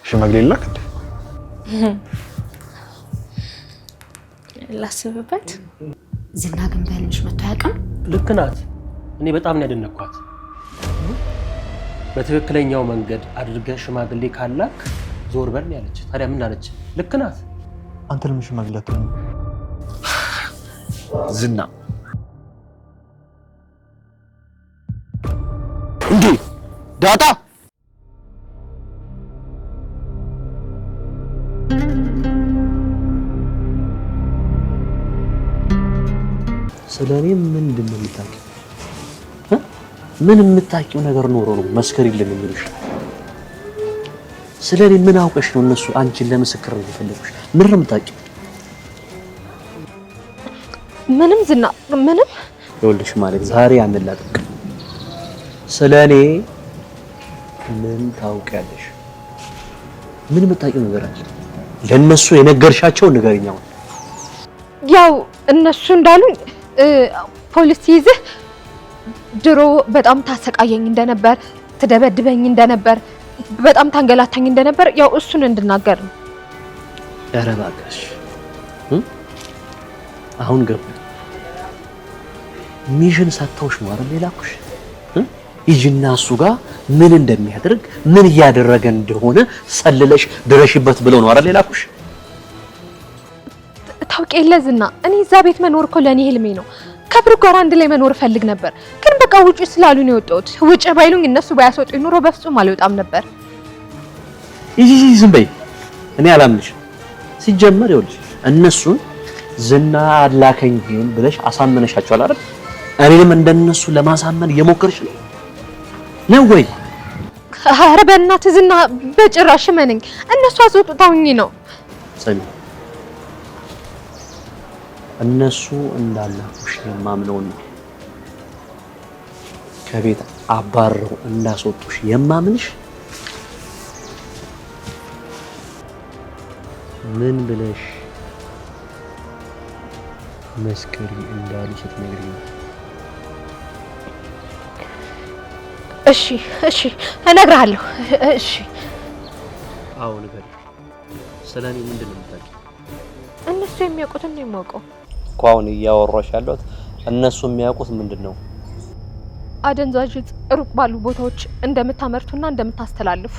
ሽማግሌ ላክ እንዴ? ላስብበት። ዝና ግን በህልምሽ መጥቶ አያውቅም? ልክ ናት። እኔ በጣም ነው ያደነኳት። በትክክለኛው መንገድ አድርገህ ሽማግሌ ካላክ ዞር በል ያለች። ታዲያ ምን አለች? ልክ ናት። አንተ ለምን ሽማግሌ አትሆንም? ዝና እንዴ ዳጣ ስለኔ ምንድን ነው የምታውቂው? ምን የምታውቂው ነገር ኖሮ ነው መስከሪልን የሚሉሽ? ስለኔ ምን አውቀሽ ነው እነሱ አንቺን ለምስክር ነው የፈለጉሽ? ምን ነው የምታውቂው? ምንም ዝና ምንም። ይኸውልሽ ማለት ዛሬ አንላቀቅ። ስለኔ ምን ታውቂያለሽ? ምን የምታውቂው ነገር አለ? ለነሱ የነገርሻቸው ንገሪኛው። ያው እነሱ እንዳሉኝ ፖሊስ ይዘህ ድሮ በጣም ታሰቃየኝ እንደነበር፣ ትደበድበኝ እንደነበር፣ በጣም ታንገላታኝ እንደነበር ያው እሱን እንድናገር ነው። ኧረ እባክሽ አሁን ገባኝ። ሚሽን ሰጥተውሽ ነው አይደል የላኩሽ? ይጅና እሱ ጋር ምን እንደሚያደርግ ምን እያደረገ እንደሆነ ሰልለሽ ድረሽበት ብለው ነው አይደል የላኩሽ? ታውቂ የለ ዝና፣ እኔ እዛ ቤት መኖር እኮ ለኔ ህልሜ ነው። ከብሩክ ጋር አንድ ላይ መኖር ፈልግ ነበር፣ ግን በቃ ውጪ ስላሉ ነው የወጣሁት። ውጪ ባይሉኝ እነሱ ባያስወጡኝ ኑሮ በፍጹም አልወጣም ነበር። ይሄ ዝም በይ፣ እኔ አላምንሽ። ሲጀመር ይኸውልሽ እነሱን ዝና አላከኝ ብለሽ አሳመነሻቸዋል አይደል? እኔንም እንደነሱ ለማሳመን እየሞከርሽ ነው ወይ? ኧረ በእናትህ ዝና፣ በጭራሽ መነኝ። እነሱ አስወጡታውኝ ነው። ሰሚ፣ እነሱ እንዳላኩሽ የማምነው ነው። ከቤት አባረው እንዳስወጡሽ የማምንሽ ምን ብለሽ መስከሪ እንዳሉ ስትነግሪኝ ነው። እሺ እነግርሃለሁ። እሺ አዎ ንገሪ። ስለኔ ምንድን ነው የምታውቂው? እነሱ የሚያውቁትን ነው የማውቀው እኮ። አሁን እያወራሽ ያለሁት እነሱ የሚያውቁት ምንድን ነው? አደንዛዥ ዕፅ ሩቅ ባሉ ቦታዎች እንደምታመርቱና እንደምታስተላልፉ።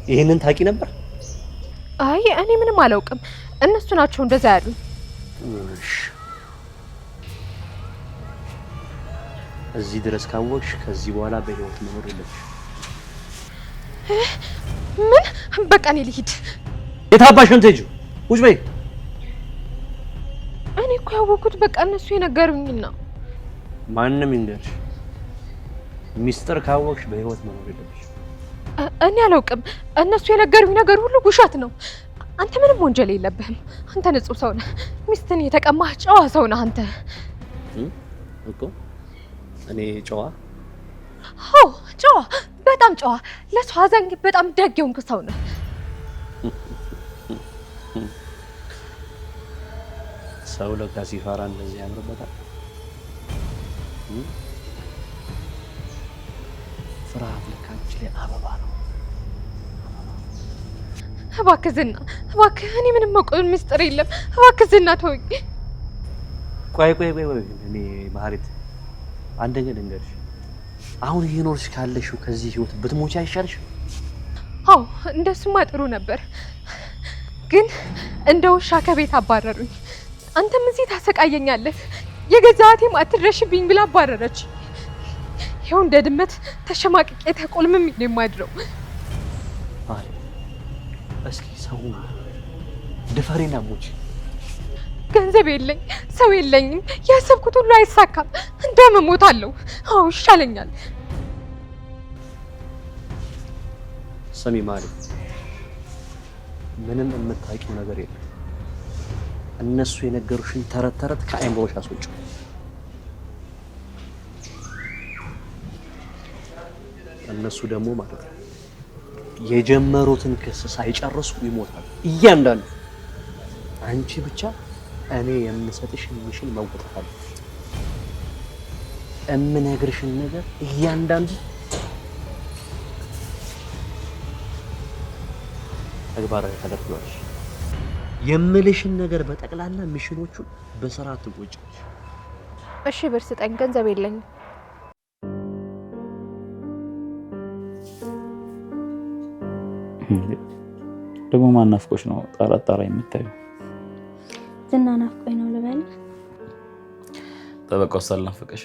ይሄንን ታውቂ ነበር? አይ እኔ ምንም አላውቅም። እነሱ ናቸው እንደዛ ያሉኝ። እዚህ ድረስ ካወቅሽ ከዚህ በኋላ በህይወት መኖር የለብሽ። ምን? በቃ እኔ ልሂድ። የታባሽን ትሄጂው? ውጭ በይ። እኔ እኮ ያወኩት በቃ እነሱ የነገሩኝና። ማንንም ይንገርሽ፣ ሚስጥር ካወቅሽ በህይወት መኖር የለብሽ። እኔ አላውቅም። እነሱ የነገሩኝ ነገር ሁሉ ውሸት ነው። አንተ ምንም ወንጀል የለብህም። አንተ ንጹህ ሰው ነህ። ሚስትን የተቀማህ ጨዋ ሰው ነህ አንተ እኮ። እኔ ጨዋ? አዎ ጨዋ፣ በጣም ጨዋ። ለሷ አዛኝ፣ በጣም ደግ የሆንክ ሰው ነህ። ሰው ለካ ሲፈራ እንደዚህ ያምርበታል። ፍርሃት ለካ አንቺ ላይ አበባ ነው። እባክህ ዝና፣ እባክህ። እኔ ምንም የማውቀው ምስጢር የለም። እባክህ ዝና ተወኝ። ቆይ እኔ ማህሌት አንድ ነገር ልንገርሽ። አሁን እየኖርሽ ካለሽው ከዚህ ህይወት ብትሞቺ አይሻልሽ? አዎ እንደሱማ ጥሩ ነበር፣ ግን እንደ ውሻ ከቤት አባረሩኝ። አንተም እዚህ ታሰቃየኛለህ። የገዛ እህቴም አትድረሽብኝ ብላ አባረረች። ይኸው እንደ ድመት ተሸማቅቄ ተቆልምም ነው የማድረው። እስኪ ሰው ድፈሬና ሞች። ገንዘብ የለኝ፣ ሰው የለኝም፣ ያሰብኩት ሁሉ አይሳካም። እንደውም እሞታለሁ። አዎ ይሻለኛል። ስሚ ማለት ምንም የምታውቂው ነገር የለም። እነሱ የነገሩሽን ተረት ከአይምሮሽ አስወጪው። እነሱ ደግሞ ማለት ነው የጀመሩትን ክስ ሳይጨርሱ ይሞታሉ እያንዳንዱ። አንቺ ብቻ እኔ የምሰጥሽ ሚሽን መወጣት አለብሽ። እምነግርሽን ነገር እያንዳንዱ ተግባራዊ ታደርጊዋለሽ። የምልሽን ነገር በጠቅላላ ሚሽኖቹን በስርዓት ትወጪዋለሽ። እሺ ብር ስጠኝ፣ ገንዘብ የለኝም። ደግሞ ማን ናፍቆሽ ነው ጣራ የምታየው? ዝና ናፍቆኝ ነው ልበል? ጠበቃው ሳልናፍቀሽ?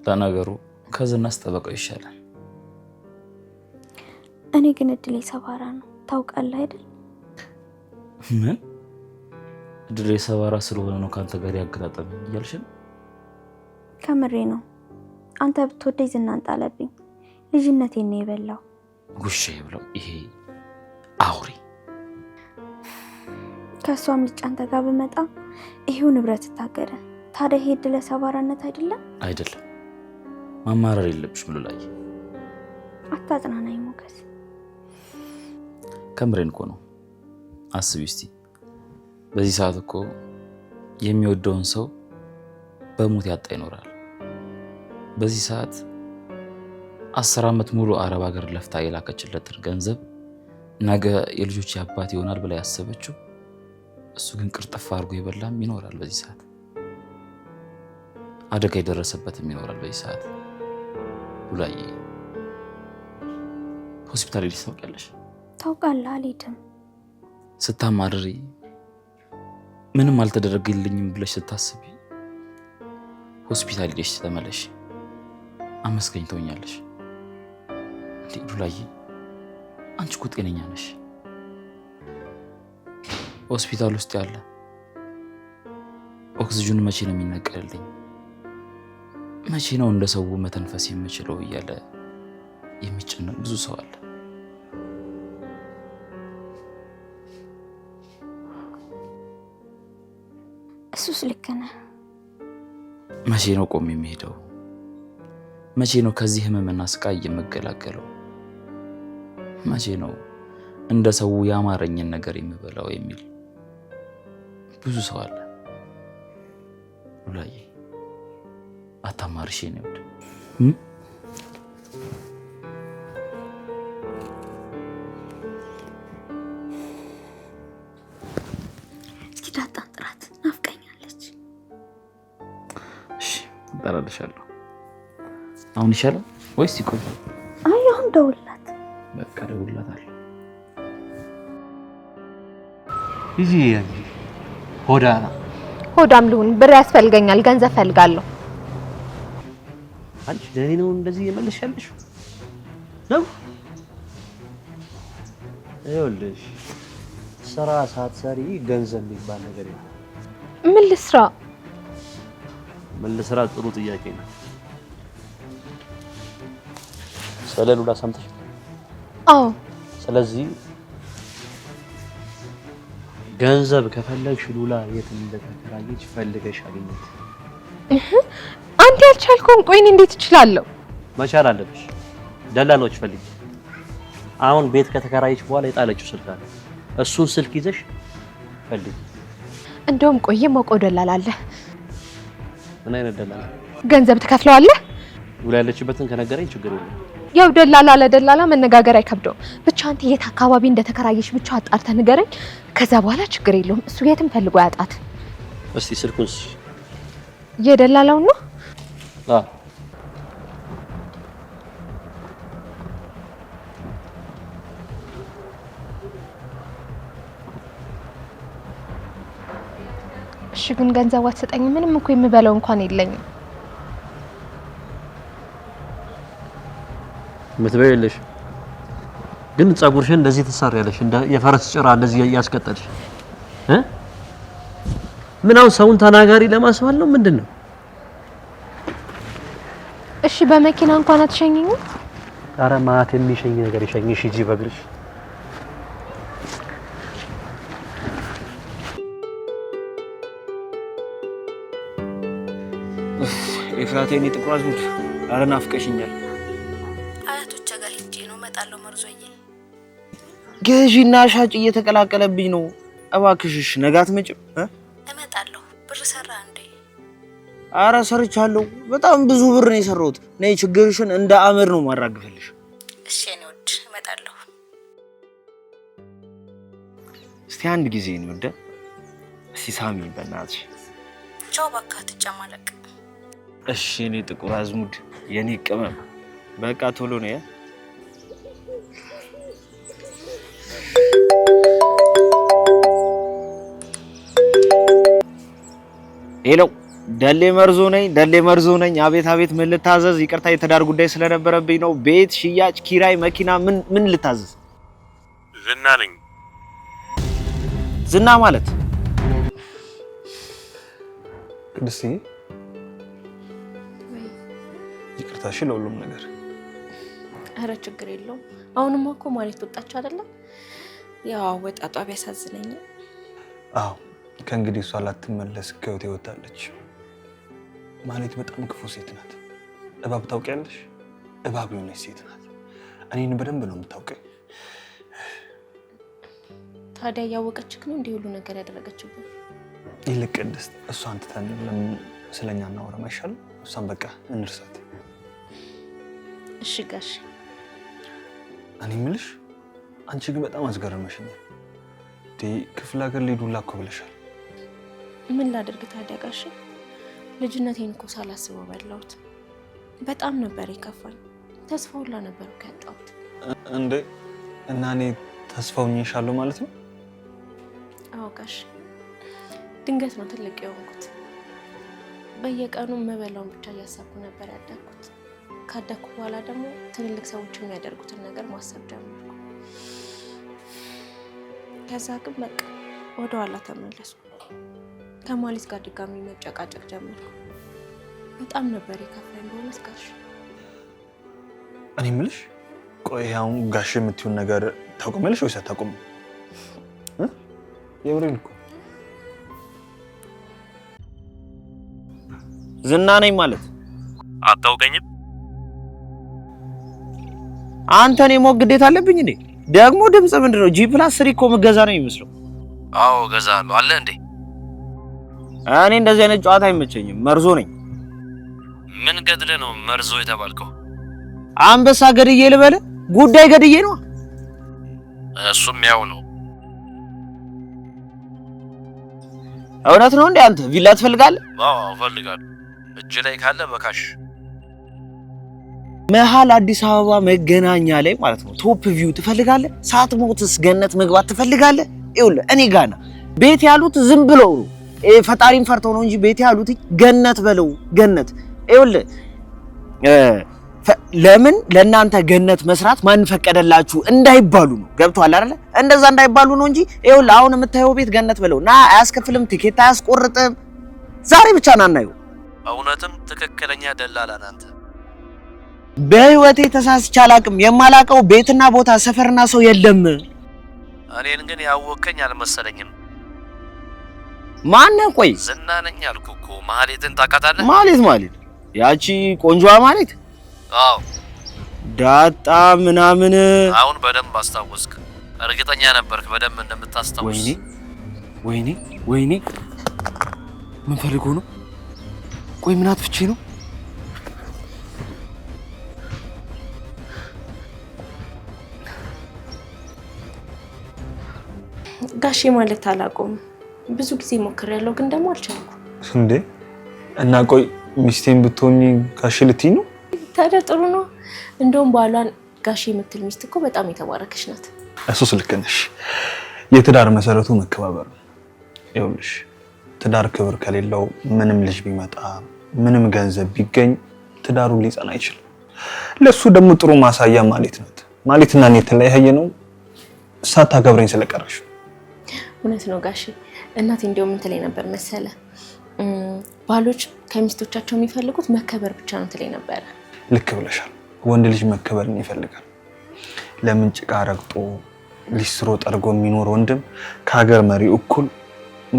ለነገሩ ከዝናስ ጠበቃው ይሻላል። እኔ ግን እድሌ ሰባራ ነው ታውቃለህ አይደል? ምን እድሌ ሰባራ ስለሆነ ነው ካንተ ጋር ያገጣጠመኝ እያልሽ ነው? ከምሬ ነው። አንተ ብትወደኝ ዝናን ጣለብኝ። ልጅነቴን ነው የበላው። ጉሼ ብለው ይሄ አውሪ ከሷም ልጅ አንተ ጋር በመጣ ይሄው ንብረት ታገደ። ታዲያ ይሄ እድለ ሰባራነት አይደለም? አይደለም። ማማረር የለብሽም ሉላዬ። አታጽናናኝ ሞገስ። ከምሬን እኮ ነው። አስቢ እስቲ በዚህ ሰዓት እኮ የሚወደውን ሰው በሞት ያጣ ይኖራል። በዚህ ሰዓት 10 ዓመት ሙሉ አረብ ሀገር ለፍታ የላከችለትን ገንዘብ ነገ የልጆች አባት ይሆናል ብላ ያሰበችው እሱ ግን ቅርጥፍ አድርጎ ይበላም ይኖራል። በዚህ ሰዓት አደጋ የደረሰበትም ይኖራል። በዚህ ሰዓት ሉላዬ ሆስፒታል ሄደሽ ታውቂያለሽ? ታውቃለህ አልሄድም። ስታማርሪ ምንም አልተደረገልኝም ብለሽ ስታስቢ ሆስፒታል ሄደሽ ተመለሽ፣ አመስገኝ ትሆኛለሽ። እንዴ ሉላዬ አንቺ እኮ ጤነኛ ነሽ። ሆስፒታል ውስጥ ያለ ኦክሲጅን መቼ ነው የሚነቀልልኝ? መቼ ነው እንደ ሰው መተንፈስ የምችለው እያለ የሚጨነቅ ብዙ ሰው አለ። እሱስ ልክ ነህ። መቼ ነው ቆም የሚሄደው? መቼ ነው ከዚህ ህመምና ስቃይ የምገላገለው? መቼ ነው እንደ ሰው ያማረኝን ነገር የምበላው የሚል ብዙ ሰው አለ። ሉላዬ አታማርሽ ነው ወደ እስኪ ዳጣን ጥራት ናፍቀኛለች። እሺ እጠራልሻለሁ። አሁን ይሻላል ወይስ ይቆይ? አይ አሁን ደውልላት። በቃ ደውልላታለሁ። ይዚ ሆዳም ልሁን ብር ያስፈልገኛል፣ ገንዘብ ፈልጋለሁ። አንቺ ለኔ ነው እንደዚህ የመለስሻለሽ ነው? ይኸውልሽ ስራ ሳትሰሪ ገንዘብ የሚባል ነገር የለም። ምን ልስራ? ምን ልስራ? ጥሩ ጥያቄ ነው። ስለ ሉላ ሰምተሽ? አዎ። ስለዚህ ገንዘብ ከፈለግሽ ሉላ የት እንደተከራየች ፈልገሽ አግኝት። አንተ ያልቻልከውን ቆይ እኔ እንዴት እችላለሁ? መቻል አለብሽ። ደላሎች ፈልጊ። አሁን ቤት ከተከራየች በኋላ የጣለችው ስልክ አለ። እሱን ስልክ ይዘሽ ፈልጊ። እንደውም ቆይ የማውቀው ደላላ አለ። ምን አይነት ደላላ? ገንዘብ ትከፍለዋለህ? ሉላ ያለችበትን ከነገረኝ ችግር የለም። ያው ደላላ ለደላላ መነጋገር አይከብደውም። ብቻ አንተ የት አካባቢ እንደተከራየሽ ብቻ አጣርተህ ንገረኝ። ከዛ በኋላ ችግር የለውም። እሱ የትም ፈልጎ ያጣት። እስቲ ስልኩን የደላላው ነው? አዎ። እሺ ግን ገንዘብ አትሰጠኝም? ምንም እኮ የምበለው እንኳን የለኝም። ምትበይልሽ ግን ጸጉርሽን እንደዚህ ትሰሪያለሽ፣ እንደ የፈረስ ጭራ እንደዚህ ያስቀጠልሽ ምናው ሰውን ተናጋሪ ለማስባል ነው ምንድነው? እሺ በመኪና እንኳን አትሸኝኝ? ኧረ ማት የሚሸኝ ነገር ይሸኝሽ ሂጂ በግርሽ። ኤፍራቴኒ ጥቁር አዝሙድ ኧረ ናፍቀሽኛል። አያቶች ጋር ሄጄ ነው እመጣለሁ። መርዞዬ ገዢና ሻጭ እየተቀላቀለብኝ ነው። እባክሽሽ ነገ አትመጭም? እመጣለሁ። ብር ሰራ እንዴ? አረ ሰርቻለሁ። በጣም ብዙ ብር ነው የሰራሁት። ነይ ችግርሽን እንደ አመር ነው ማራግፈልሽ። እሺ እኔ ወድ እመጣለሁ። እስቲ አንድ ጊዜ ነው ወደ እስቲ ሳሚ በእናትሽ። ቻው በቃ ትጨማለቅ። እሺ እኔ ጥቁር አዝሙድ የኔ ቅመም በቃ ቶሎ ነው ያ ሄሎ ደሌ መርዞ ነኝ። አቤት አቤት ምን ልታዘዝ? ይቅርታ የትዳር ጉዳይ ስለነበረብኝ ነው። ቤት ሽያጭ፣ ኪራይ፣ መኪና ምን ልታዘዝ? ዝና ነኝ። ዝና ማለት ቅድስት ይቅርታሽ ለሁሉም ነገር። አረ ችግር የለውም። አሁንም እኮ ማለት ወጣች አይደለም? ያው ወጣቷ ቢያሳዝነኝ። አዎ ከእንግዲህ እሷ ላትመለስ ከህይወቴ ወጣለች። ማለት በጣም ክፉ ሴት ናት። እባብ ታውቂያለሽ? እባብ የሆነች ሴት ናት። እኔን በደንብ ነው የምታውቀኝ። ታዲያ ያወቀችክ ነው እንዲህ ሁሉ ነገር ያደረገችብን? ይልቅ ቅድስት እሷን ትተን ለምን ስለኛ እናወራም አይሻልም? እሷን በቃ እንርሳት። እሺ ጋሽ። እኔ የምልሽ አንቺ ግን በጣም አስገረመሽኛል። ክፍለ ሀገር ልሄዱላ እኮ ብለሻል። ምን ላድርግ ታዲያ ጋሽ? ልጅነቴን እኮ ሳላስበው በላሁት። በጣም ነበር የከፋኝ። ተስፋ ሁላ ነበር ያጣሁት። እንዴ እና እኔ ተስፋውኝሻለሁ ማለት ነው? አዎ ጋሽ፣ ድንገት ነው ትልቅ የሆንኩት። በየቀኑ መበላውን ብቻ እያሰብኩ ነበር ያደግኩት። ካደግኩ በኋላ ደግሞ ትልልቅ ሰዎች የሚያደርጉትን ነገር ማሰብ ጀመርኩ። ከዛ ግን በቃ ወደ ኋላ ተመለስኩ። ከማሊት ጋር ድጋሚ መጨቃጨቅ ጀመርኩ። በጣም ነበር የከፋኝ በእውነት ጋሽ። እኔ የምልሽ ቆይ አሁን ጋሽ የምትይውን ነገር ታቆሚያለሽ ወይስ አታቆሚ? የምሬን እኮ ዝና ነኝ ማለት አታውቀኝም? አንተን የሞት ግዴታ አለብኝ እንዴ? ደግሞ ድምጽ ምንድነው? G+3 እኮ መገዛ ነው የሚመስለው። አዎ ገዛለሁ አለ እንዴ? እኔ እንደዚህ አይነት ጨዋታ አይመቸኝም። መርዞ ነኝ። ምን ገድለ ነው መርዞ የተባልከው? አንበሳ ገድዬ ልበል? ጉዳይ ገድዬ ነው። እሱም ያው ነው። እውነት ነው እንዴ? አንተ ቪላ ትፈልጋለህ? አዎ እፈልጋለሁ። እጅ ላይ ካለ በካሽ መሀል አዲስ አበባ መገናኛ ላይ ማለት ነው። ቶፕ ቪው ትፈልጋለህ? ሳትሞትስ ገነት መግባት ትፈልጋለህ? ይኸውልህ እኔ ጋና ቤት ያሉት ዝም ብለው ነው ፈጣሪን ፈርተው ነው እንጂ ቤት ያሉት ገነት በለው ገነት። ይኸውልህ ለምን ለእናንተ ገነት መስራት ማን ፈቀደላችሁ እንዳይባሉ ነው። ገብቶሃል አይደለ? እንደዛ እንዳይባሉ ነው እንጂ ይኸውልህ አሁን የምታየው ቤት ገነት በለው ና አያስከፍልም፣ ቲኬት አያስቆርጥም። ዛሬ ብቻ ና እናየው። እውነትም ትክክለኛ ደላላ ናንተ። በህይወቴ ተሳስቼ አላውቅም። የማላውቀው ቤትና ቦታ ሰፈርና ሰው የለም። እኔን ግን ያወከኝ አልመሰለኝም። ማነህ? ቆይ ዝና ነኝ አልኩ እኮ። ማህሌትን ታውቃታለህ? ማለት ያቺ ቆንጆዋ ማለት? አዎ ዳጣ ምናምን። አሁን በደንብ አስታወስክ። እርግጠኛ ነበርክ በደንብ እንደምታስታውስ። ወይኔ ምን ፈልጎ ነው? ቆይ ምን አጥፍቼ ነው? ጋሼ ማለት አላውቀውም። ብዙ ጊዜ ሞክሬያለሁ ግን ደግሞ አልቻልኩም። እንዴ እና ቆይ ሚስቴን ብትሆኚ ጋሼ ልትይ ነው? ታዲያ ጥሩ ነው። እንደውም ባሏን ጋሼ የምትል ሚስት እኮ በጣም የተባረከች ናት። እሱስ ልክ ነሽ። የትዳር መሰረቱ መከባበር ነው። ይኸውልሽ ትዳር ክብር ከሌለው ምንም ልጅ ቢመጣ ምንም ገንዘብ ቢገኝ ትዳሩ ሊጸና አይችልም። ለሱ ደግሞ ጥሩ ማሳያ ማለት ናት። ማለትና እኔ የተለያየ ነው ሳታከብረኝ ስለቀረሽ። እውነት ነው ጋሼ። እናቴ እንደውም ምን ትለኝ ነበር መሰለ? ባሎች ከሚስቶቻቸው የሚፈልጉት መከበር ብቻ ነው ትለኝ ነበር። ልክ ብለሻል። ወንድ ልጅ መከበርን ይፈልጋል። ለምን ጭቃ ረግጦ ሊስትሮ ጠርጎ የሚኖር ወንድም ከሀገር መሪ እኩል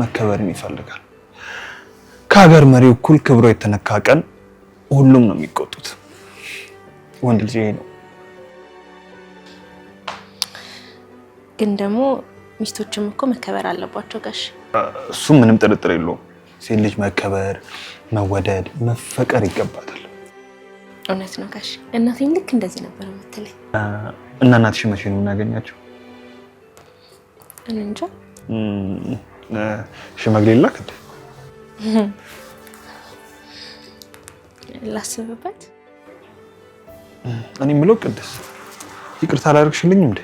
መከበርን ይፈልጋል። ከሀገር መሪ እኩል ክብሮ የተነካ ቀን ሁሉም ነው የሚቆጡት። ወንድ ልጅ ይሄ ነው። ግን ደግሞ ሚስቶችም እኮ መከበር አለባቸው ጋሽ። እሱ ምንም ጥርጥር የለውም። ሴት ልጅ መከበር፣ መወደድ፣ መፈቀር ይገባታል። እውነት ነው ጋሽ። እናቴም ልክ እንደዚህ ነበር የምትለኝ። እና እናትሽ መቼ ነው የምናገኛቸው? እኔ እንጃ። ሽማግሌ ላክ እንዴ? ላስብበት። እኔ የምለው ቅድስት ይቅርታ አላደርግሽልኝም እንዴ?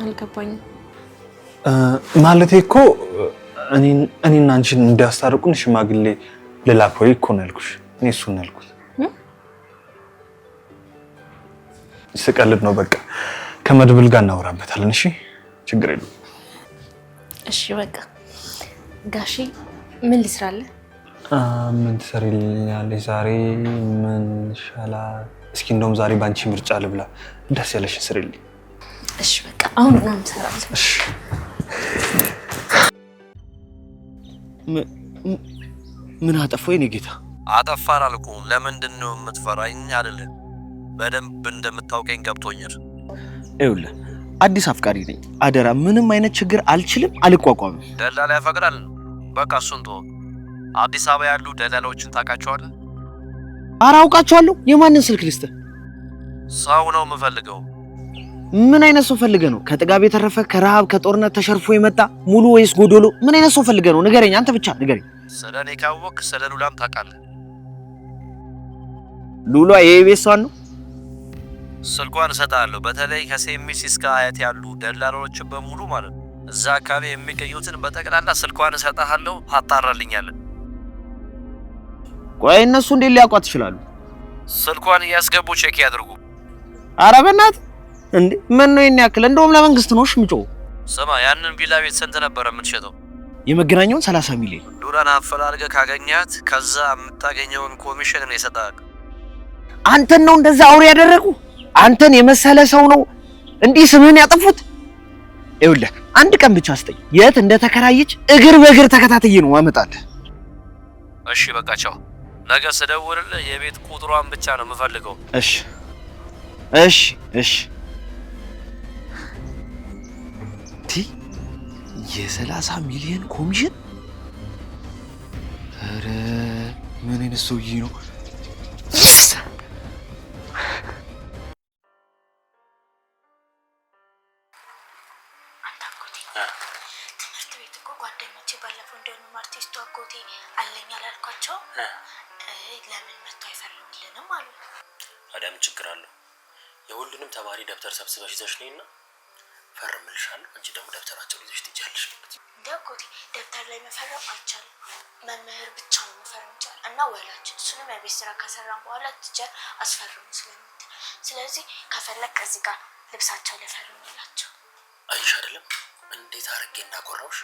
አልገባኝም። ማለቴ እኮ እኔና አንቺን እንዲያስታርቁን ሽማግሌ ልላክ ወይ እኮ ነው ያልኩሽ። እኔ እሱን ነው ያልኩት። ስቀልድ ነው በቃ። ከመድብል ጋር እናወራበታለን። እሺ ችግር የለውም። እሺ በቃ ጋሺ ምን ልስራለህ? ምን ትሰሪልኛለሽ ዛሬ? ምን ይሻላል? እስኪ እንደውም ዛሬ ባንቺ ምርጫ ልብላ። ደስ ያለሽን ስሪልኝ። እሺ በቃ አሁን ነው እንሰራለን። እሺ ምን አጠፋው የኔ ጌታ? አጠፋን አልኩህ። ለምንድን ነው የምትፈራኝ? አይደለም በደንብ እንደምታውቀኝ ገብቶኛል። ይኸውልህ አዲስ አፍቃሪ ነኝ። አደራ ምንም አይነት ችግር አልችልም፣ አልቋቋምም። ደላላ ያፈቅራል። በቃ እሱን ተወው። አዲስ አበባ ያሉ ደላላዎችን ታውቃቸዋለህ? ኧረ አውቃቸዋለሁ። የማንን ስልክ ልስጥህ? ሰው ነው የምፈልገው። ምን አይነት ሰው ፈልገህ ነው? ከጥጋብ የተረፈ ከረሃብ ከጦርነት ተሸርፎ የመጣ ሙሉ ወይስ ጎዶሎ? ምን አይነት ሰው ፈልገህ ነው? ንገረኝ፣ አንተ ብቻ ንገረኝ። ስለ እኔ ካወቅህ ስለ ሉላም ታውቃለህ። ሉላ የቤት ሰው ነው። ስልኳን እሰጥሃለሁ። በተለይ ከሴሚስ እስከ አያት ያሉ ደላላዎችን በሙሉ ማለት ነው እዛ አካባቢ የሚገኙትን በጠቅላላ ስልኳን እሰጥሃለሁ። አጣራልኛለን። ቆይ እነሱ እንዴት ሊያውቋት ይችላሉ? ስልኳን እያስገቡ ቼክ ያድርጉ። ኧረ በእናትህ እንዴ! ምን ነው የኔ ያክል? እንደውም ለመንግስት ነው ሽምጮ። ስማ፣ ያንን ቪላ ቤት ስንት ነበር የምትሸጠው? የመገናኛውን 30 ሚሊዮን። ሉላን አፈላልገህ ካገኛት ከዛ የምታገኘውን ኮሚሽን ነው የሰጠህ። አንተን ነው እንደዛ አውሬ ያደረጉ? አንተን የመሰለ ሰው ነው እንዲህ ስምህን ያጠፉት? ይኸውልህ አንድ ቀን ብቻ ስጠኝ። የት እንደተከራየች እግር በእግር ተከታትዬ ነው አመጣለህ። እሺ በቃ ቻው። ነገ ስደውልልህ የቤት ቁጥሯን ብቻ ነው የምፈልገው። እሺ እሺ እሺ። የ30 ሚሊዮን ኮሚሽን? ኧረ ምን አይነት ሰውዬ ነው? ትምህርት ቤት እኮ ጓደኞቼ ባለፈው እንደውም አርቲስቱ አጎቴ አለኝ አላልኳቸው? ለምን መጥቶ አይፈርምልንም አሉ። ታዲያ ምን ችግር አለው? የሁሉንም ተማሪ ደብተር ሰብስበሽ ይዘሽ ነይና ፈርምልሻለሁ። አንቺ ደግሞ ደብተራቸውን ይዘሽ ትሄጃለሽ ማለት ነው። እንደ አጎቴ ደብተር ላይ መፈረም አይቻልም። መምህር ብቻ ነው መፈረም ይቻላል እና ወላጅ። እሱንም የቤት ስራ ከሰራን በኋላ ቲቸር አስፈርሙ ስለምትል፣ ስለዚህ ከፈለግ ከዚህ ጋር ልብሳቸው ላይ ፈርምላቸው። አይሽ አይደለም እንዴት አድርጌ እንዳኮራውሽ።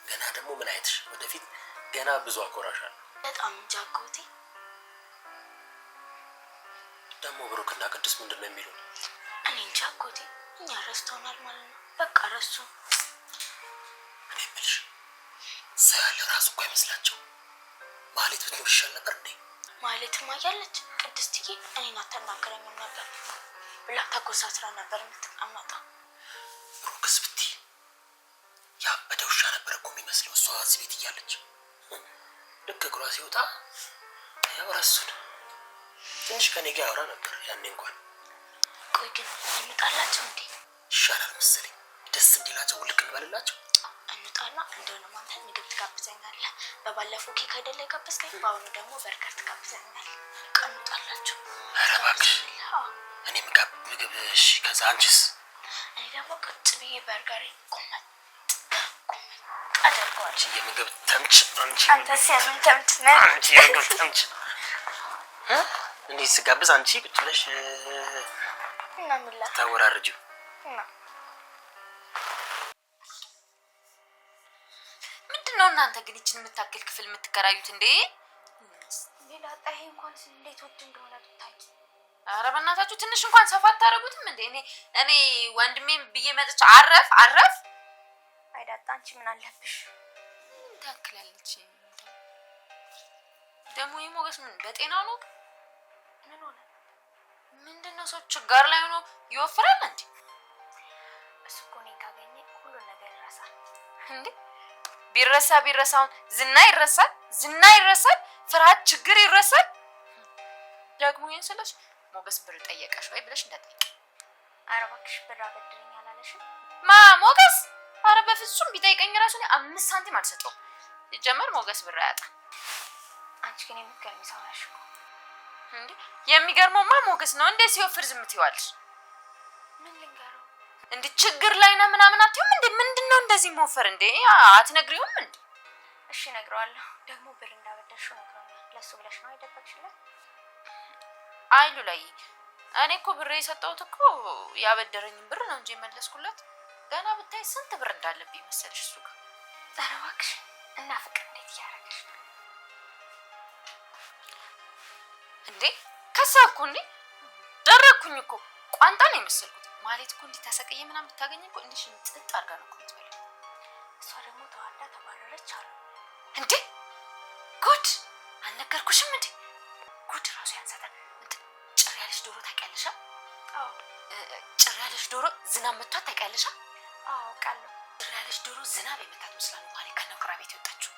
ገና ደግሞ ምን አይተሽ ወደፊት ገና ብዙ አኮራሻለሁ። በጣም እንጂ አጎቴ። ደግሞ ብሩክና ቅዱስ ምንድን ነው የሚሉን? እኔ እንጂ አጎቴ። እኛ ረስተውናል ማለት ነው። በቃ ረሱ። እኔ የምልሽ እዛ ያለ ራሱ እኮ አይመስላቸው። ማህሌት ብትኖር ይሻል ነበር እንዴ? ማህሌትማ እያለች ቅድስትዬ እኔን አታናግረኝም ነበር ብላ ተኮሳትራ ነበር የምትቀመጠው። ብሩክስ ብትይ ያበደ ውሻ ነበር እኮ የሚመስለው እሷ እዚህ ቤት እያለች። ልክ እግሯ ሲወጣ ያው ረሱን ትንሽ ከኔ ጋር ያወራ ነበር ያኔ እንኳን። ቆይ ግን እንጣላቸው እንዴ? ይሻላል መሰለኝ። ደስ እንዲላቸው ውልቅ እንበልላቸው። እንጣላ እንደሆነ አንተ ምግብ ትጋብዘኛለህ። በባለፈው ኬክ አይደለ የጋበዝከኝ? በአሁኑ ደግሞ በርገር ትጋብዘኛለህ። እንጣላቸው። ኧረ እባክሽ እኔ ምግብ እሺ። ከዛ አንቺስ? እኔ ደግሞ ቁጭ ብዬ በርገሬ ቁመት አደርገዋለሁ። የምግብ ተምች አንተ ሲያምን ተምች ነህ። አንቺ የምግብ ተምች እንዴት ስጋብዝ አንቺ ቁጭ ብለሽ እና ምን ላድርግ? ታወራርጂው እና ምንድነው እናንተ ግን ይችን የምታክል ክፍል የምትከራዩት እንዴ? ሌላ ጣይ እንኳን እንዴት ወድ እንደሆነ ብታይ። ኧረ በእናታችሁ ትንሽ እንኳን ሰፋ አታረጉትም እንዴ? እኔ ወንድሜም ብዬ መጥቼ አረፍ አይዳጣ። አንቺ ምን አለብሽ? ታክላለች ደግሞ የሞገስ ምን በጤናው ነው? ምን ሆነ? ምንድነው ሰው ችጋር ላይ ሆኖ ይወፍራል እንዴ? እሱ እኮ እኔን ካገኘ ሁሉ ነገር ይረሳል። እንዴ ቢረሳውን ዝና ይረሳል፣ ዝና ይረሳል፣ ፍርሃት ችግር ይረሳል። ደግሞ ይሄን ስለሽ ሞገስ ብር ጠየቀሽ ወይ ብለሽ እንዳትጠይቂ። ኧረ እባክሽ ብር አበድረኝ አላለሽም? ሞገስ? ኧረ በፍጹም ቢጠይቀኝ ራሱ እኔ 5 ሳንቲም አልሰጠውም። ሲጀመር ሞገስ ብር አያጣም። አንቺ ግን የምትገርሚ ሰው ነሽ እኮ። እንዴ የሚገርመውማ ሞገስ ነው። እንዴ ሲወፍር ዝም ትይዋለሽ? ምን ልንገረው? እንዴ ችግር ላይ ነው ምናምን አትይውም እንዴ? ምንድነው እንደዚህ መወፈር እንዴ? አትነግሪውም እንዴ? እሺ እነግረዋለሁ። ደግሞ ብር እንዳበደርሽው ነግሮኛል። ለሱ ብለሽ ነው አይደበቅሽለት? አይሉ ላይ እኔ እኮ ብር የሰጠሁት እኮ ያበደረኝን ብር ነው እንጂ የመለስኩለት። ገና ብታይ ስንት ብር እንዳለብኝ መሰለሽ እሱ ጋር። ኧረ እባክሽ እና ፍቅር እንዴት እያደረገሽ ነው እንዴ? ከሳኩ እንዴ ደረኩኝ እኮ ቋንጣ ነው የመሰልኩት። ማለት እኮ እንዴ ተሰቀየ ምናምን ብታገኝ እኮ እንዴ ሽንጥጥ አድርጋ ነው እኮ የምትበላው። እሷ ደግሞ ተዋዳ ተባረረች አሉ። እንዴ ጉድ አልነገርኩሽም እንዴ? ጉድ ራሱ ያንሳታል። እንትን ጭር ያለሽ ዶሮ ታውቂያለሽ? አዎ ጭር ያለሽ ዶሮ ዝናብ መቷት ታውቂያለሽ? አዎ አውቃለሁ። ጭር ያለሽ ዶሮ ዝናብ የመታት መስላ ነው ማለት ከነጉራ ቤት የወጣችው።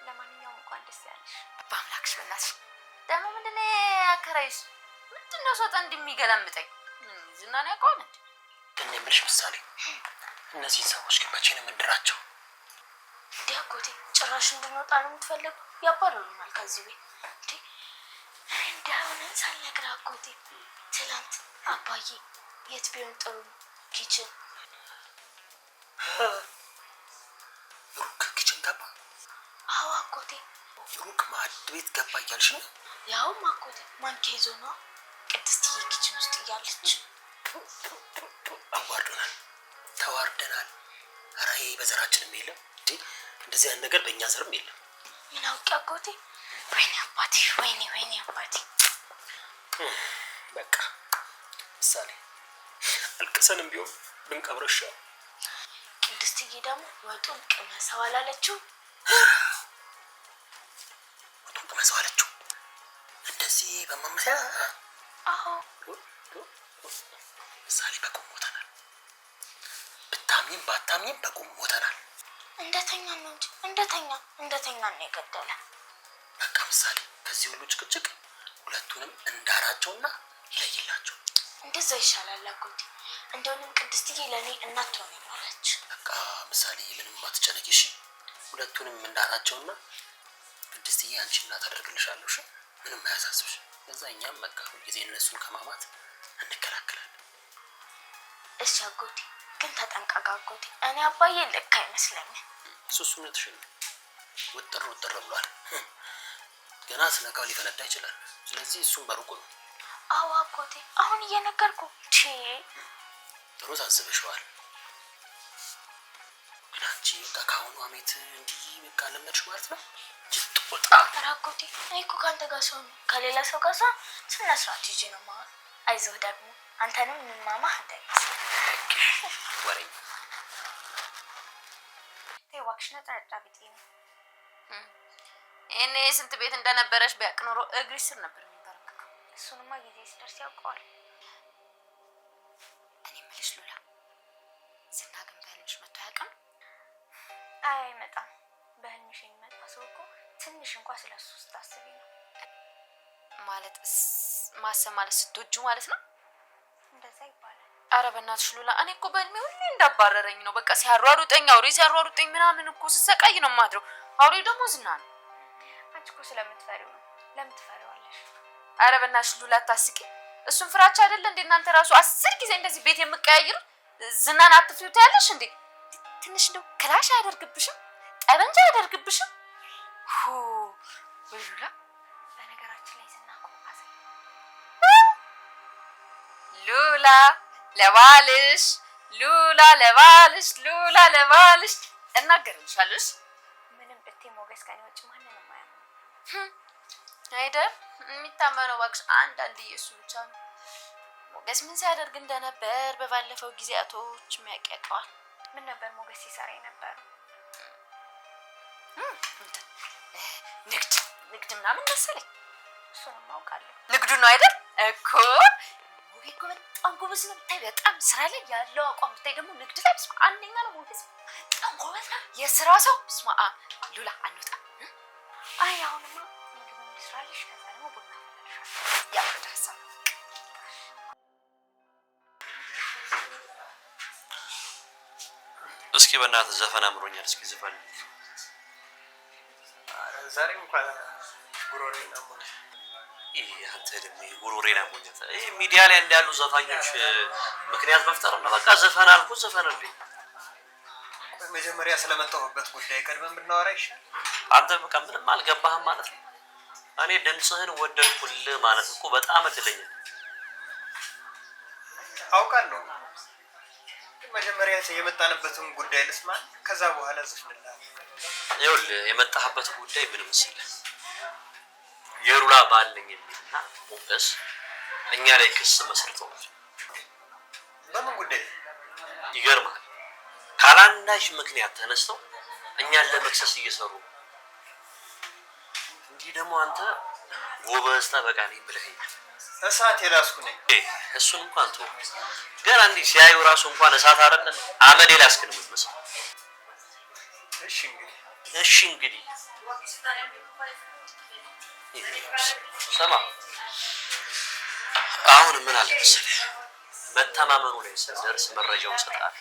ለማንኛውም እንኳን ደስ ያለሽ። በአምላክሽ በእናትሽ ደግሞ ምንድነው አከራይሽ? ምንድነው ሰው ጠንድ የሚገለምጠኝ? ዝናን ያውቀዋል እንዴ? ግን የምልሽ ምሳሌ እነዚህን ሰዎች ግን መቼ ነው የምንድራቸው? እንዴ አጎቴ ጭራሽ እንድንወጣ ነው የምትፈልገው? ያባረሩናል ከዚህ ቤት። እንዴ እንዳሁን ሳልነግርህ አጎቴ ትላንት አባዬ የት ቢሆን ጥሩ ኪችን ሩቅ ኪችን ገባ? አዎ አጎቴ። ሩቅ ማዕድ ቤት ገባ እያልሽ ነው? ያውም አጎቴ ማንኪያ ይዞ ነው ቅድስትዬ ኪችን ውስጥ እያለች። አዋርዶናል፣ ተዋርደናል። ኧረ ይሄ በዘራችንም የለም እንዴ? እንደዚህ አይነት ነገር በእኛ ዘርም የለም። ምን አውቄ አጎቴ። ወይኔ አባቴ፣ ወይኔ አባቴ። በቃ ምሳሌ አልቅሰንም ቢሆን ብንቀብረው ይሻላል። ቅድስትዬ ደግሞ ወጡን ቅመሰው አላለችው? ወጡን ቅመሰው አለችው እንደዚህ በማመሰያ? አዎ ምሳሌ በቁም ሞተናል። ብታምኝም ባታምኝም በቁም ሞተናል። እንደተኛ ነው እንጂ እንደተኛ ነው የገደለ። በቃ ምሳሌ ከዚህ ሁሉ ጭቅጭቅ ሁለቱንም እንዳራቸውና ይለይላቸው። እንደዛ ይሻላል አጎቴ። እንደውም ቅድስትዬ ለኔ እናት ትሆነኛለች። በቃ ምሳሌ ምንም አትጨነቂ እሺ። ሁለቱንም እንዳራቸውና ቅድስትዬ አንቺ እናት አደርግልሻለሁ እሺ። ምንም አያሳስብሽ። ለዛ እኛም በቃ ሁልጊዜ እነሱን ከማማት እንከላከላለን። እሺ አጎቴ፣ ግን ተጠንቀቅ አጎቴ። እኔ አባዬ ልክ አይመስለኝም። እሱነትሽን ውጥር ብሏል። ገና ስነካው ሊፈነዳ ይችላል። ስለዚህ እሱም በሩቁ ነው። አዎ አጎቴ፣ አሁን እየነገርኩ ጥሩ ታዝበሽዋል። ግን አንቺ በቃ ከአሁኑ አሜት እንዲህ በቃ ለመድሽ ማለት ነው። ጭጥቁጣ አጎቴ፣ እኔ እኮ ከአንተ ጋር ሰው ነው ከሌላ ሰው ጋር ሰው ስነ ስርዓት ይዤ ነው ማለት። አይዞህ ደግሞ አንተንም ምንማማህ እንዳይመስል ወሬኝ እባክሽ። ነጠረጫ ቤት ነው። እኔ ስንት ቤት እንደነበረሽ ቢያውቅ ኖሮ እግርሽ ስር ነበር የሚበረከከው። እሱንማ ጊዜ ሲደርስ ያውቀዋል። እኔ የምልሽ ሉላ፣ ዝና ግን በህልምሽ መጥቶ አያውቅም? አይ አይመጣም። በህልምሽ የሚመጣ ሰው እኮ ትንሽ እንኳን ስለሱ ስታስቢ ነው ማለት። ማሰብ ማለት ስትወጁ ማለት ነው። እንደዛ ይባላል። ኧረ በእናትሽ ሉላ፣ እኔ እኮ በህልሜ ሁሌ እንዳባረረኝ ነው። በቃ ሲያሯሩጠኝ አውሬ ሲያሯሩጠኝ ምናምን እኮ ስሰቃይ ነው የማድረው። አውሬ ደግሞ ዝና ነው። አንቺ እኮ ስለምትፈሪው ነው። ለምን ትፈሪዋለሽ? ኧረ በእናትሽ ሉላ አታስቂ። እሱን ፍራቻ አይደለ እንዴ እናንተ ራሱ 10 ጊዜ እንደዚህ ቤት የምቀያይሩ? ዝናን አትፍሪው ታያለሽ እንዴ? ትንሽ እንደው ክላሽ አያደርግብሽም? ጠበንጃ አያደርግብሽም? ወይ ሉላ፣ በነገራችን ላይ ዝና እኮ ሉላ ለባልሽ፣ ሉላ ለባልሽ፣ ሉላ ለባልሽ እናገርልሻለሽ። ምንም ብትይ ሞገስ ከኔ ውጭ ማንንም አያምንም አይደል? የሚታመነው እባክሽ አንዳንድ ኢየሱስ ብቻ ነው። ሞገስ ምን ሲያደርግ እንደነበር በባለፈው ጊዜያቶች የሚያውቀዋል። ምን ነበር ሞገስ ሲሰራ የነበረው? ንግድ ምናምን መሰለኝ። እሱንም አውቃለሁ። ንግዱ ነው አይደል እኮ እኮ በጣም ጎበዝ ነው ብታይ፣ በጣም ስራ ላይ ያለው አቋም ብታይ፣ ደግሞ ንግድ ላይ በስመ አብ አንደኛ ነው ሞገስ። በጣም ጎበዝ ነው የስራ ሰው። በስመ አብ ሉላ አንወጣ። አይ አሁንማ ምግብ እንስራልሽ፣ ከዛ ደግሞ ቡና እንፈልሻለን። ያው ሀሳብ እስኪ በእናትህ ዘፈን አምሮኛል። እስኪ ዘፈን ዛሬ እንኳን ጉሮሬን አሞኛል። አንተ ደግሞ ጉሮሬን አሞኛል። ሚዲያ ላይ እንዳሉ ዘፋኞች ምክንያት መፍጠር ነው። በቃ ዘፈን አልኩ ዘፈንልኝ። መጀመሪያ ስለመጣሁበት ጉዳይ ቀድመን ብናወራ ይሻል። አንተ በቃ ምንም አልገባህም ማለት ነው። እኔ ድምፅህን ወደድኩልህ ማለት እኮ በጣም እድለኛ አውቃለሁ። መጀመሪያ የመጣንበትን ጉዳይ ልስማ፣ ከዛ በኋላ ዘፍንልሃል። ይኸውልህ የመጣህበት ጉዳይ ምን መሰለህ? የሉላ ባል ነኝ የሚልና ሞገስ እኛ ላይ ክስ መስርተዋል። በምን ጉዳይ? ይገርማል። ካላንዳች ምክንያት ተነስተው እኛን ለመክሰስ እየሰሩ ነው። እንዲህ ደግሞ አንተ ጎበዝ ጠበቃ ነኝ ብለኸኛል። እሳት የላስኩ ነኝ። እሱን እንኳን ተው። ገና እንዲህ ሲያዩ ራሱ እንኳን እሳት አይደለም አመድ ላስክን የምትመስለው። እሺ እንግዲህ ስማ፣ አሁን ምን አለ መሰለህ፣ መተማመኑ ላይ ስንደርስ መረጃውን ሰጣል።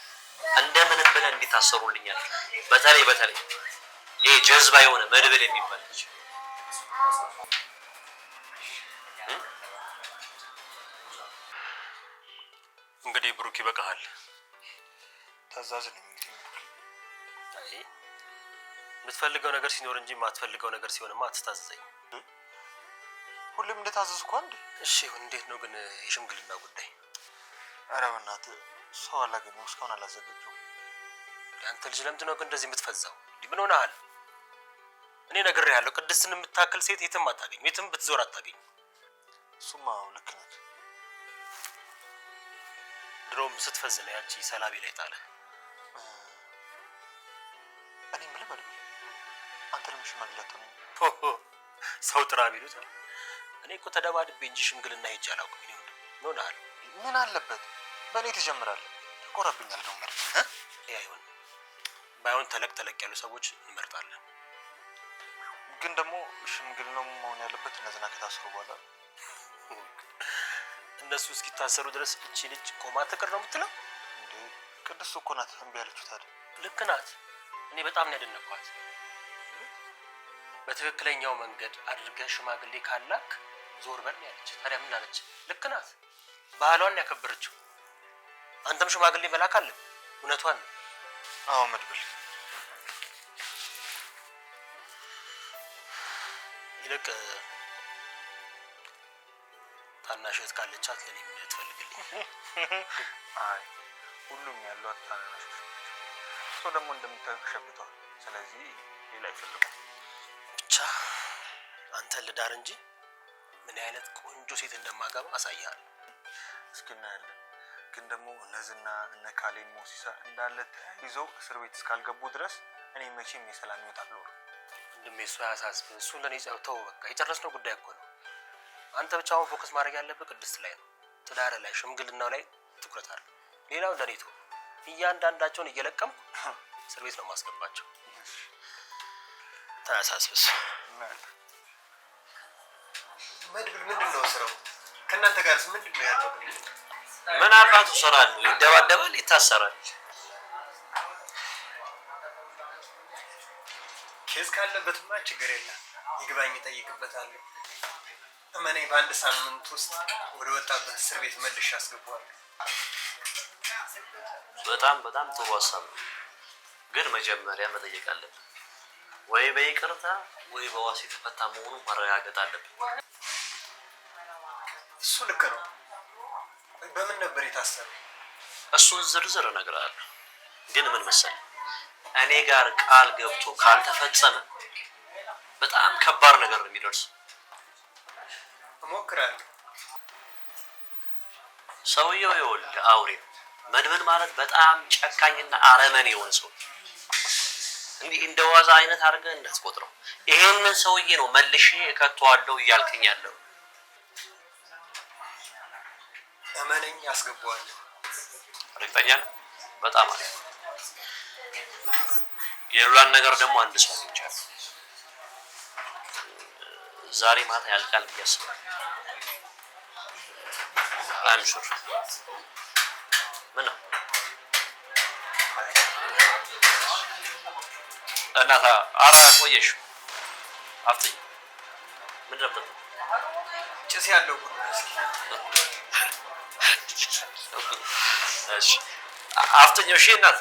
እንደምንም ብለህ እንዲታሰሩልኛል። በተለይ ይሄ ጀዝባ የሆነ መድብል የሚባል ልጅ እንግዲህ ብሩክ ይበቃሃል። ታዛዝ ነኝ። የምትፈልገው ነገር ሲኖር እንጂ የማትፈልገው ነገር ሲሆንማ አትታዘዘኝ። ሁሌም እንደታዘዝኩ አንዴ። እሺ እንዴት ነው ግን የሽምግልና ጉዳይ? ኧረ በእናትህ ሰው አላገኘሁም፣ እስካሁን አላዘጋጀሁም። አንተ ልጅ ለምንድን ነው ግን እንደዚህ የምትፈዛው? እንዲህ ምን ሆነሃል? እኔ ነግሬሃለሁ፣ ቅድስትን የምታክል ሴት የትም አታገኝም፣ የትም ብትዞር አታገኝም። እሱማ ልክ ነህ። ድሮም ስትፈዝ ነው ያቺ ሰላቢ ላይ ጣለ። እኔ የምልህ መድብል፣ አንተ ለምን ሽማግሌ አትሆንም? ሰው ጥራ ቢሉት እኔ እኮ ተደባድቤ እንጂ ሽምግልና ሄጄ አላውቅም። ምን ሆነሃል? ምን አለበት በእኔ ትጀምራለህ? ይቆረብኛል ነው ማለት አይሆን። ባይሆን ተለቅ ያሉ ሰዎች እንመርጣለን። ግን ደግሞ ሽምግልናው መሆን ያለበት እነዚህና ከታሰሩ በኋላ እነሱ እስኪታሰሩ ድረስ እቺ ልጅ ቆማ ትቅር ነው የምትለው እንዴ? ቅድስት እኮ ናት እምቢ ያለችው። ታዲያ ልክ ናት። እኔ በጣም ነው ያደነኳት። በትክክለኛው መንገድ አድርገህ ሽማግሌ ካላክ ዞር በል ያለች። ታዲያ ምን አለች? ልክ ናት። ባህሏን ያከበረችው። አንተም ሽማግሌ መላክ አለ። እውነቷን ነው። አዎ መድብል፣ ይልቅ ታናሽ እህት ካለቻት ለኔ ምን ትፈልግልኝ? አይ ሁሉም ያሏት ታናናሾች ሰው ደግሞ እንደምታውቅ ሸብቷል። ስለዚህ ሌላ አይፈልጉም። ብቻ አንተ ልዳር እንጂ ምን አይነት ቆንጆ ሴት እንደማገባ አሳያለሁ። እስኪ እናያለን። ግን ደግሞ እነዚህና እነ ካሌብ ሞሲሳ እንዳለ ተያይዘው እስር ቤት እስካልገቡ ድረስ እኔ መቼም የሰላም ህይወት አልኖርም። ወንድሜ እሱ አያሳስብህ። እሱ ለኔ ተው፣ በቃ የጨረስነው ጉዳይ እኮ ነው። አንተ ብቻ አሁን ፎከስ ማድረግ ያለብህ ቅድስት ላይ ነው። ትዳር ላይ፣ ሽምግልናው ላይ ትኩረት አለ። ሌላው እንደኔ ተው። እያንዳንዳቸውን እየለቀምኩ እስር ቤት ነው ማስገባቸው። ታያሳስብስ መድብል ምንድን ነው ስራው? ከእናንተ ጋርስ ምንድን ነው ያለው? ምን አባቱ ስራ አለው? ይደባደባል፣ ይታሰራል። ኬዝ ካለበትማ ችግር የለም፣ ይግባኝ እጠይቅበታለሁ። እመኔ በአንድ ሳምንት ውስጥ ወደ ወጣበት እስር ቤት መልሼ አስገባዋለሁ። በጣም ጥሩ ሀሳብ ነው። ግን መጀመሪያ መጠየቅ አለብን። ወይ በይቅርታ ወይ በዋስ የተፈታ መሆኑን ማረጋገጥ አለብን። እሱ ልክ ነው። በምን ነበር የታሰረው? እሱን ዝርዝር እነግርሃለሁ። ግን ምን መሰለህ፣ እኔ ጋር ቃል ገብቶ ካልተፈጸመ በጣም ከባድ ነገር ነው የሚደርሰው። እሞክራለሁ። ሰውየው ይኸውልህ አውሬ ነው። መድብል ማለት በጣም ጨካኝና አረመኔ የሆነ ሰው። እንዲህ እንደ ዋዛ አይነት አድርገህ እንዳትቆጥረው። ይሄንን ሰውዬ ነው መልሼ እከተዋለሁ እያልከኝ ያለው። እመነኝ ያስገባዋል። እርግጠኛ ነህ? በጣም አሪፍ። የሉላን ነገር ደግሞ አንድ ሰው ብቻ ዛሬ ማታ ያልቃል ብዬ አስባለሁ። I'm sure. ምን ነው እናታ አራ ቆየሽ አፍጥኝ ምን ነበር ጭስ ያለው እሺ አፍጥኝ እሺ እናት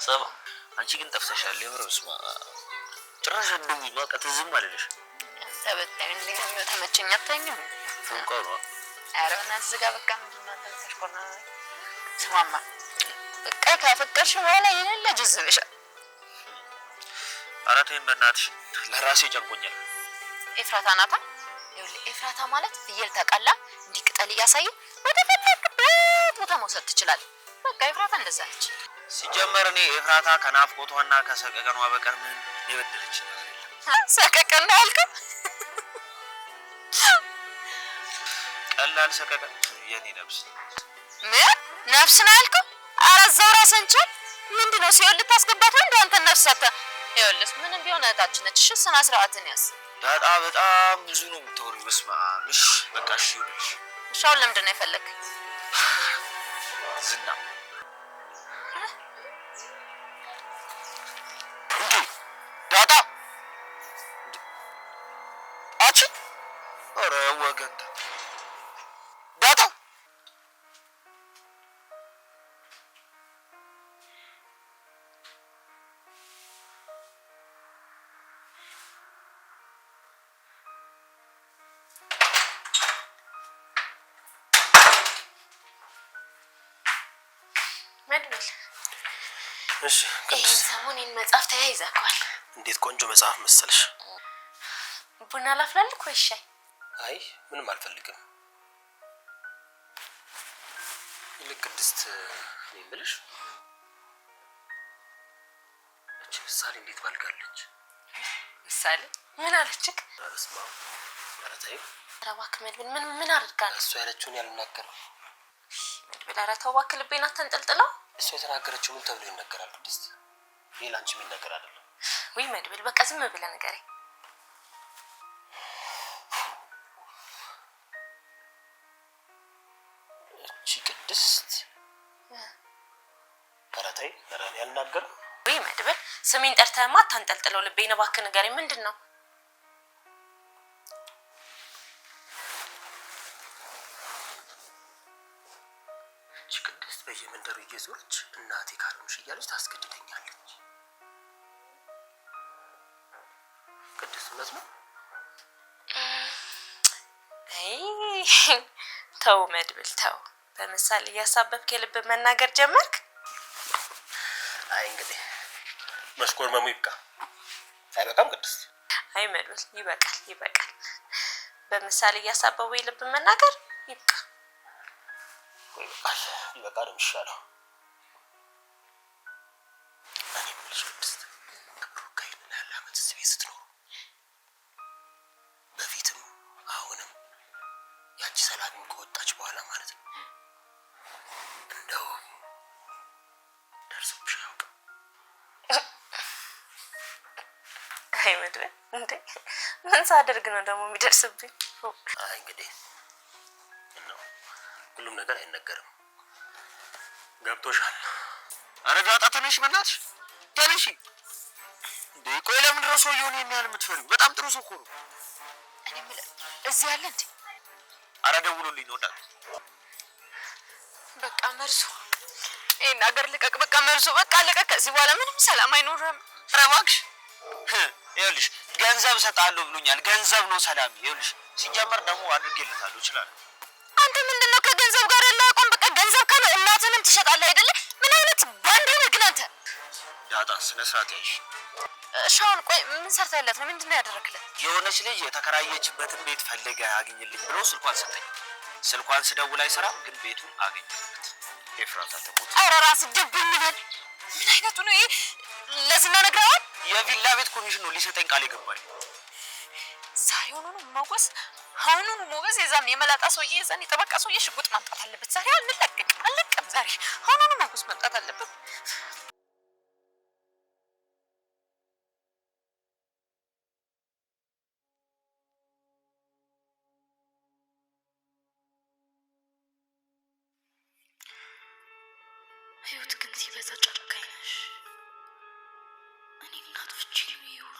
ሰማ አንቺ ግን ጠፍተሻል የምረስማ ጭራሽ እንደው ይባቀት ዝም አለልሽ ተበጣኝ እንደኛ ተመቸኝ አታኝም እንኳን ነው አረና ዝጋ በቃ ምንድነው አንተ ተሽቆና ስማማ በቃ ካፈቀርሽ በኋላ የሌለ ጅዝብሻል አራተኝ በእናትሽ ለራሴ ጨንቆኛል ኤፍራታ ናታ ይኸውልህ ኤፍራታ ማለት ፍየል ተቀላ እንዲህ ቅጠል እያሳየ ወደ ፈለክበት ቦታ መውሰድ ትችላለህ በቃ ኤፍራታ እንደዛ ነች ሲጀመር እኔ ኤፍራታ ከናፍቆቷና ከሰቀቀኗ በቀር ምን ይበድልች ሰቀቀና አልከው ቀላል ሰቀቀን የኔ ነፍስ ምን ነፍስ ነው ያልከው አራዛው ራስን ቻል ምንድነው ሲሆን ልታስገባት ወንድ አንተ ነፍስ አታ ይኸውልህ ምንም ቢሆን እህታችን ነች እሺ ስነ ስርዓትን ያዝ ዳጣ በጣም ብዙ ነው የምታወሪው በስመ አብ እሺ በቃ እሺ ይሁንልሽ እሺ አሁን ለምንድን ነው የፈለክ ዝና ዳጣ አቺ ኧረ ወገን ዳጣ መድብል እሺ ቅዱስ ሰሞኑን መጽሐፍ ተያይዘኳል እንዴት ቆንጆ መጽሐፍ መሰለሽ ቡና ላፍላልክ ወይ ሻይ አይ ምንም አልፈልግም ይልቅ ቅድስት እኔ የምልሽ እቺ ምሳሌ እንዴት ባልጋለች ምሳሌ ምን አለችክ አረስማ አረታይ ረባክ መድብል ምን አድርጋ እሷ ያለችውን ያልናገረው መድብል አራተው ዋክ ልቤና ተንጠልጥለው እሷ የተናገረችው ምን ተብሎ ይነገራል ቅድስት ሌላ አንቺ ምን ነገር አይደለም ወይ መድብል በቃ ዝም ብለህ ንገረኝ እቺ ቅድስት አራታይ አራን ያልናገረው ወይ መድብል ስሜን ጠርተህማ ተንጠልጥለው ልቤና እባክህ ንገረኝ ምንድነው ቅድስት በየመንደሩ እየዞረች እናቴ ካልሆንሽ እያለች ታስገድደኛለች ቅድስት እውነት ነው አይ ተው መድብል ተው በምሳሌ እያሳበብክ የልብ መናገር ጀመርክ አይ እንግዲህ መስኮርመሙ ይብቃ አይበቃም ቅድስት አይ መድብል ይበቃል በምሳሌ እያሳበቡ የልብ መናገር ይብቃ ይበቃ ነው የሚሻለው እኔ የምልሽ ቅድስት ሩካ ይህንን ያህል ዓመት እዚህ ቤት ስትኖሩ በፊትም አሁንም ያቺ ሰላቢም ከወጣች በኋላ ማለት ነው እንደው ደርሶብሽ አያውቅም አይ መድብል እንዴ ምን ሳደርግ ነው ደግሞ የሚደርስብኝ አይ እንግዲህ ነው ሁሉም ነገር አይነገርም ገብቶሻል አረ ዳጣ ተነሽ በእናትሽ ተነሽ እንዴ ቆይ ለምን ድረስ ሰውዬውን የሚያህል የምትፈሪው በጣም ጥሩ ሰው እኮ ነው እኔ የምልህ እዚህ ያለ እንዴ አረ ደውሎልኝ ነው ዳጣ በቃ መርሶ ይሄን አገር ልቀቅ በቃ መርሶ በቃ ልቀቅ ከዚህ በኋላ ምንም ሰላም አይኖርም ኧረ እባክሽ ይኸውልሽ ገንዘብ እሰጥሃለሁ ብሎኛል ገንዘብ ነው ሰላም ይኸውልሽ ሲጀመር ደግሞ አድርጌልታለሁ ይችላል አንተ ምንድነው ከገንዘብ ጋር ያለ አቋም በቃ ገንዘብ ካለ እናትንም ትሸጣለህ አይደለ ምን አይነት ባንዳ ነህ ግን አንተ ዳጣ ስነ ስርዓት ያይሽ እሻውን ቆይ ምን ሰርተህለት ነው ምንድነው ያደረክለት የሆነች ልጅ የተከራየችበትን ቤት ፈልገ አግኝልኝ ብሎ ስልኳን ሰጠኝ ስልኳን ስደውል አይሰራም ግን ቤቱን አገኘሁት ኤፍራታ ተሞት ኧረ ራስህ ድብን በል ምን አይነቱ ነው ይሄ ለዝና ነግረዋል የቪላ ቤት ኮሚሽን ነው ሊሰጠኝ ቃል የገባኝ ሳይ ባይሆኑ ሞገስ አሁኑኑ ሞገስ የዛን የመላጣ ሰውዬ የዛን የጠበቃ ሰውዬ ሽጉጥ ማምጣት አለበት። ዛሬ አልለቅም ዛሬ አሁኑኑ ሞገስ ማምጣት አለበት። ህይወት ግን ሲበዛ ጨካኝ ነሽ። እኔ እናቶቼ ይሁን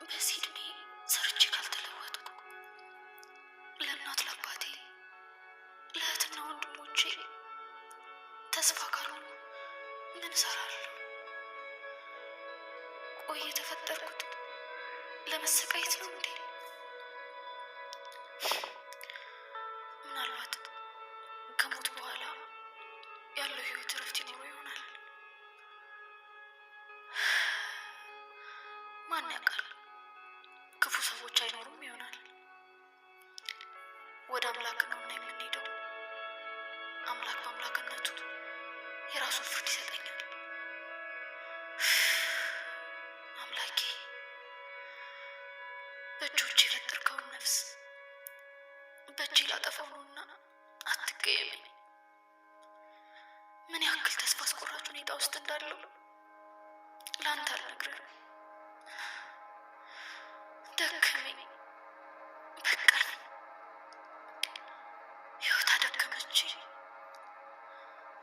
በዚህ እድሜ ሰርቼ ካልተለወጥኩ ለእናት ለአባቴ ለእህትና ወንድሞቼ ተስፋ ካልሆኑ ምን እሰራለሁ? ቆይ የተፈጠርኩት ለመሰቃየት ነው እንዴ? ምናልባት ከሞት በኋላ ያለው ህይወት እረፍት ይኖረው ይሆናል። ማን ያውቃል? ክፉ ሰዎች አይኖሩም ይሆናል። ወደ አምላክ ነውና የምንሄደው። አምላክ በአምላክነቱ የራሱን ፍርድ ይሰጠኛል። አምላኬ በእጆች የፈጠርከውን ነፍስ በእጅ ላጠፋው ነውና አትገየመኝ። ምን ያክል ተስፋ አስቆራጭ ሁኔታ ውስጥ እንዳለው ለአንተ አልነግርህም። ደከመኝ፣ በቃኝ። ህይወት አደከመች።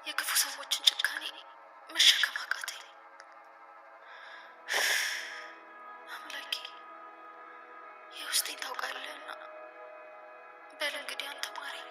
የክፉ ሰዎችን ጭካኔ መሸከም አቃተኝ። አምላኬ የውስጤን ታውቃለህና በል እንግዲህ አንተ ማረኝ።